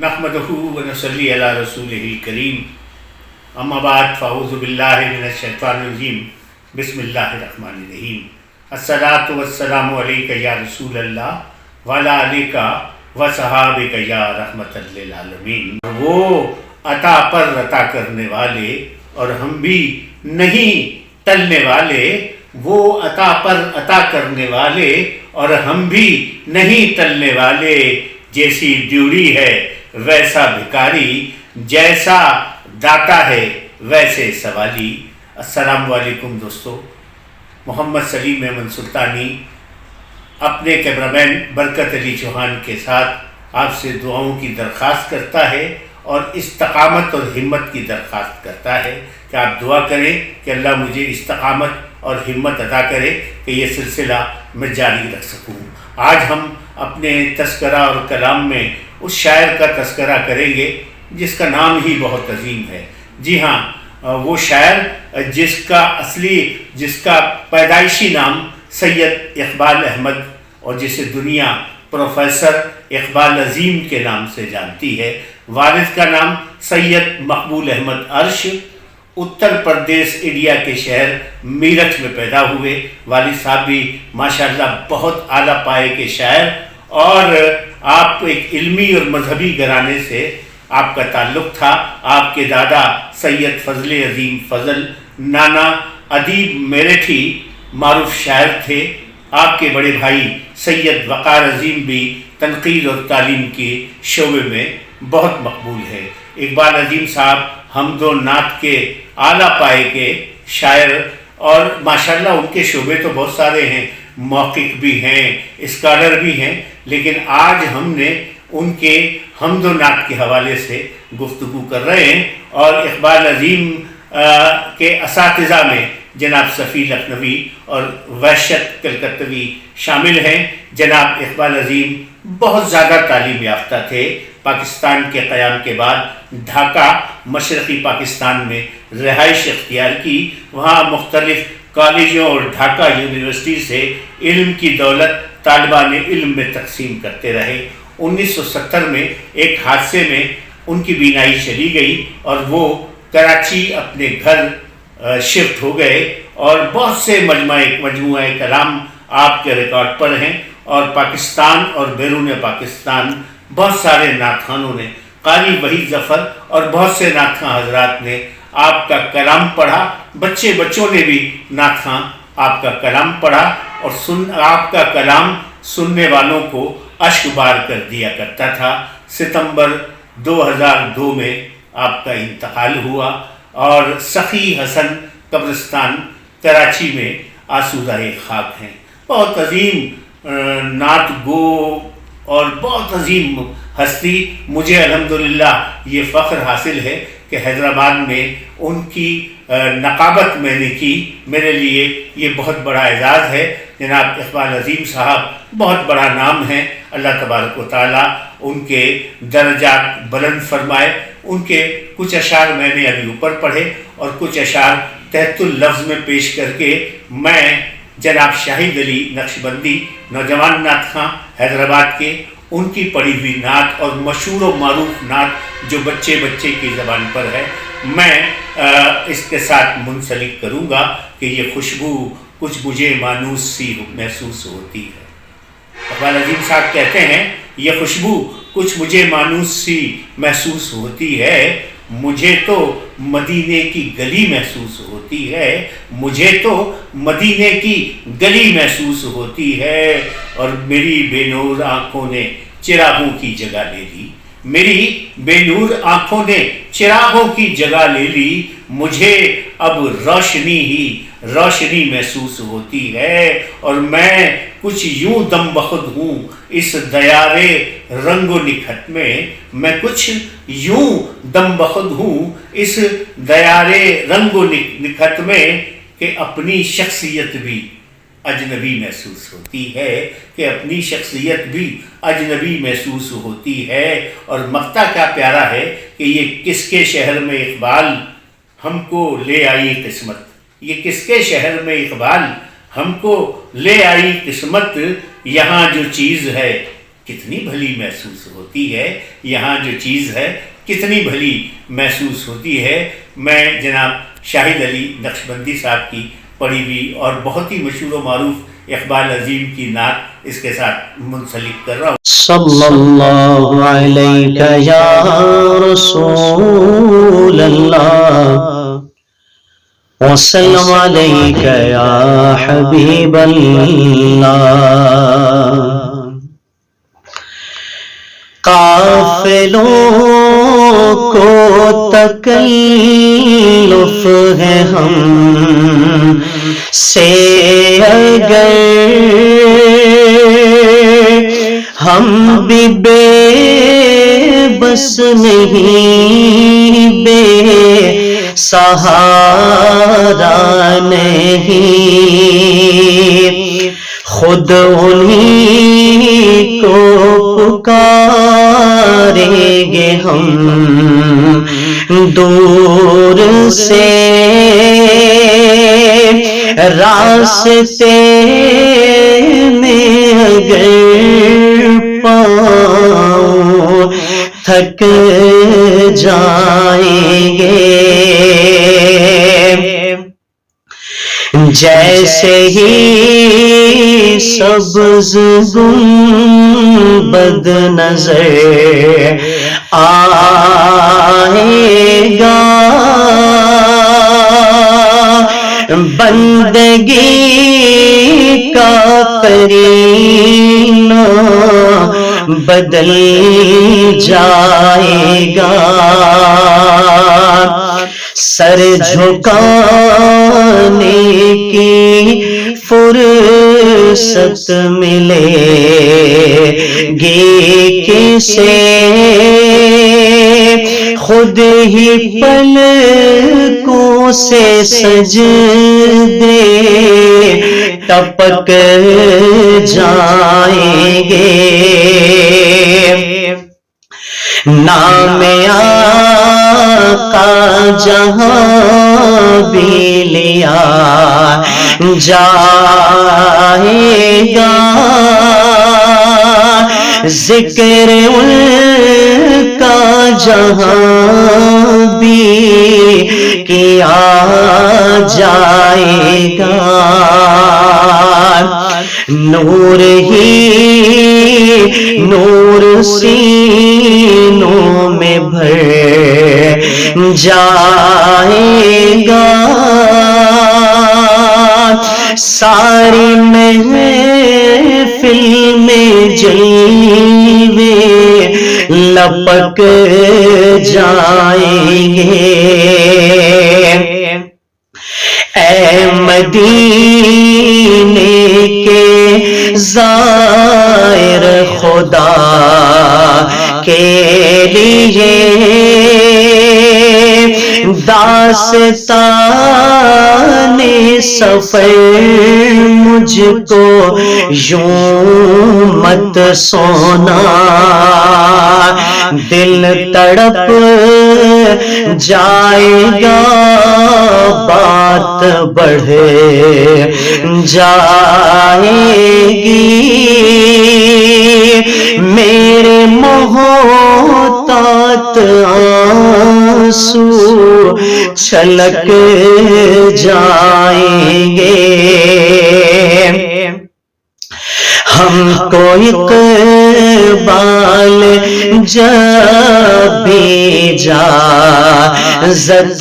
नहमदहू व नसल्ली अला रसूलिहिल करीम अम्मा बाद फ़अऊज़ु बिल्लाहि मिनश शैतानिर रजीम बिस्मिल्लाहिर रहमानिर रहीम अस्सलातु वस्सलामु अलैका या रसूलल्लाह व अला आलिका व सहाबिका या रहमतल लिल आलमीन। वो अता पर अता करने वाले और हम भी नहीं टलने वाले, वो अता पर अता करने वाले और हम भी नहीं टलने वाले। जैसी ड्यूटी है वैसा भिखारी, जैसा दाता है वैसे सवाली। अस्सलाम वालेकुम दोस्तों, मोहम्मद सलीम अहमद सुल्तानी अपने कैमरामैन बरकत अली चौहान के साथ आपसे दुआओं की दरख्वास्त करता है और इस्तकामत और हिम्मत की दरख्वास्त करता है कि आप दुआ करें कि अल्लाह मुझे इस्तकामत और हिम्मत अता करे कि ये सिलसिला मैं जारी रख सकूँ। आज हम अपने तस्करा और कलाम में उस शायर का तस्करा करेंगे जिसका नाम ही बहुत अजीम है। जी हाँ, वो शायर जिसका पैदाइशी नाम सैयद इकबाल अहमद और जिसे दुनिया प्रोफेसर इकबाल अजीम के नाम से जानती है। वारिस का नाम सैयद मकबूल अहमद अर्श, उत्तर प्रदेश इंडिया के शहर मेरठ में पैदा हुए। वालिद साहब भी माशाअल्लाह बहुत आला पाए के शायर, और आप एक इल्मी और मजहबी घराने से आपका ताल्लुक़ था। आपके दादा सैयद फजल अजीम फजल नाना अदीब मेरठी मारूफ शायर थे। आपके बड़े भाई सैयद वक़ार अजीम भी तनक़ीद और तालीम के शोबे में बहुत मकबूल है। इकबाल अजीम साहब हमदो नात के आला पाए के शायर, और माशाअल्लाह उनके शोबे तो बहुत सारे हैं, मौक़िक़ भी हैं, स्कॉलर भी हैं, लेकिन आज हमने उनके हमदो नात के हवाले से गुफ्तगू कर रहे हैं। और इकबाल अजीम के असातिज़ा में जनाब सफ़ी लखनवी और वहशत कलकत्तवी शामिल हैं। जनाब इकबाल अजीम बहुत ज़्यादा तालीम याफ्ता थे। पाकिस्तान के क़याम के बाद ढाका मशरक़ी पाकिस्तान में रिहाइश इख्तियार की। वहाँ मुख्तलिफ़ कॉलेजों और ढाका यूनिवर्सिटी से इल्म की दौलत तालिबान इल्म में तकसीम करते रहे। 1970 में एक हादसे में उनकी बीनाई चली गई और वो कराची अपने घर शिफ्ट हो गए। और बहुत से मजमुआ कलाम आपके रिकॉर्ड पर हैं, और पाकिस्तान और बैरून पाकिस्तान बहुत सारे नातखानों ने, क़ारी वहीद ज़फ़र और बहुत से नातखां हजरात ने आपका कलाम पढ़ा। बच्चों ने भी नातखां आपका कलाम पढ़ा, और आपका कलाम सुनने वालों को अश्क बार कर दिया करता था। सितंबर 2002 में आपका इंतकाल हुआ और सखी हसन कब्रिस्तान कराची में आसूदाए खाक हैं। बहुत अजीम नात गो और बहुत अजीम हस्ती। मुझे अल्हम्दुलिल्लाह ये फ़ख्र हासिल है कि हैदराबाद में उनकी नक़ाबत मैंने की। मेरे लिए ये बहुत बड़ा एजाज़ है। जनाब इकबाल अजीम साहब बहुत बड़ा नाम है। अल्लाह तबारक व तआला उनके दर्जात बुलंद फरमाए। उनके कुछ अशार मैंने अभी ऊपर पढ़े और कुछ अशार तहतुल लफ्ज़ में पेश करके मैं जनाब शाहिद अली नक्शबंदी नौजवान नात खां हैदराबाद के, उनकी पढ़ी हुई नात और मशहूर व मारूफ नात जो बच्चे की ज़बान पर है, मैं इसके साथ मुंसलिक करूँगा कि ये खुशबू कुछ मुझे मानूस सी महसूस होती है। इकबाल अजीम साहब कहते हैं, ये खुशबू कुछ मुझे मानूस सी महसूस होती है, मुझे तो मदीने की गली महसूस होती है, मुझे तो मदीने की गली महसूस होती है। और मेरी बेनूर आँखों ने चिरागों की जगह ले ली, मेरी बेनूर आँखों ने चिरागों की जगह ले ली, मुझे अब रोशनी ही रोशनी महसूस होती है। और मैं कुछ यूं दम बखुद हूँ इस दयारे रंगो निखत में, मैं कुछ यूं दम बखुद हूँ इस दयारे रंगो निखत में कि अपनी शख्सियत भी अजनबी महसूस होती है, कि अपनी शख्सियत भी अजनबी महसूस होती है। और मक्ता क्या प्यारा है कि ये किसके शहर में इकबाल हमको ले आई किस्मत, ये किसके शहर में इकबाल हमको ले आई किस्मत, यहाँ जो चीज़ है کتنی بھلی محسوس ہوتی ہے، یہاں جو چیز ہے کتنی بھلی محسوس ہوتی ہے۔ میں جناب شاہد علی نقشبندی صاحب کی پڑھی ہوئی اور بہت ہی مشہور و معروف اقبال عظیم کی نعت اس کے ساتھ منسلک کر رہا ہوں۔ صلی اللہ علیہ یا رسول اللہ وسلم علیک یا حبیب اللہ۔ قافلوں کو تکلف ہے ہم سے اگر ہم بھی بے بس نہیں، بے سہارا نہیں، خود انہی کو پکاریں گے ہم دور سے، راستے میں اگر پاؤں تھک جائیں گے، جیسے ہی سبز گنبد نظر آئے گا، بندگی کا قرینہ بدل جائے گا، سر جھکانے کی فرصت ملے گی کسے، خود ہی پلکوں سے سجدے ٹپک جائیں گے، نام آقا جہاں بھی لیا جائے گا، ذکر ان کا جہاں بھی کیا جائے گا، نور ہی نور سینوں میں بھر جائے گا، ساری محفل میں جلوے لپک جائیں گے، اے مدینے کے زائر خدا کے لیے داستان سفر مجھ کو یوں مت سونا، دل تڑپ جائے گا، بات بڑھ جائے گی، میرے محتاط آنسو چھلک جائیں گے، ہم کو اقبال جب بھی اجازت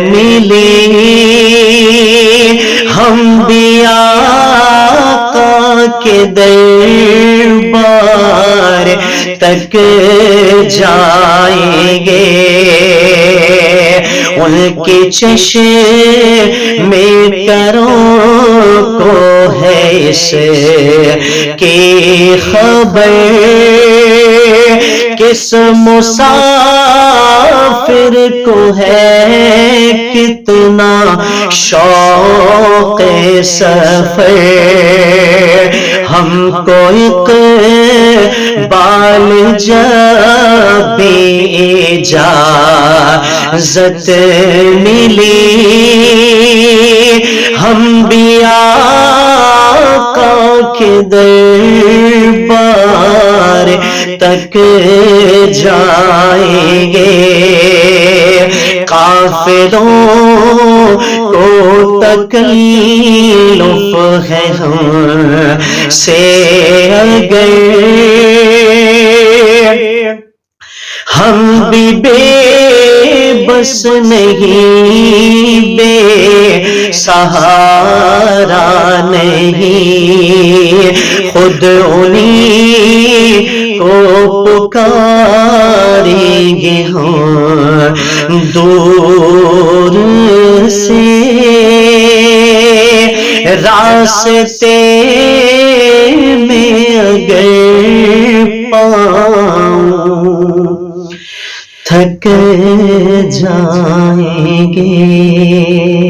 ملی، ہم بھی آقا کے دربار تک جائیں گے، ان کے چشم میں کروں کو ہے اس کی خبر، کس مسافر کو ہے کتنا شوق سفر، ہم کو اقبال جب بھی اجازت ملی، ہم بھی آقا آقا کے دربار تک جائیں گے، کافروں کو تکلیف ہے ہم سے اگر، ہم بھی بے بس نہیں، بے سہارا نہیں، خود انہیں کو پکاریں گے ہم دور سے، راستے میں اگر پاؤں تھک جائیں گے۔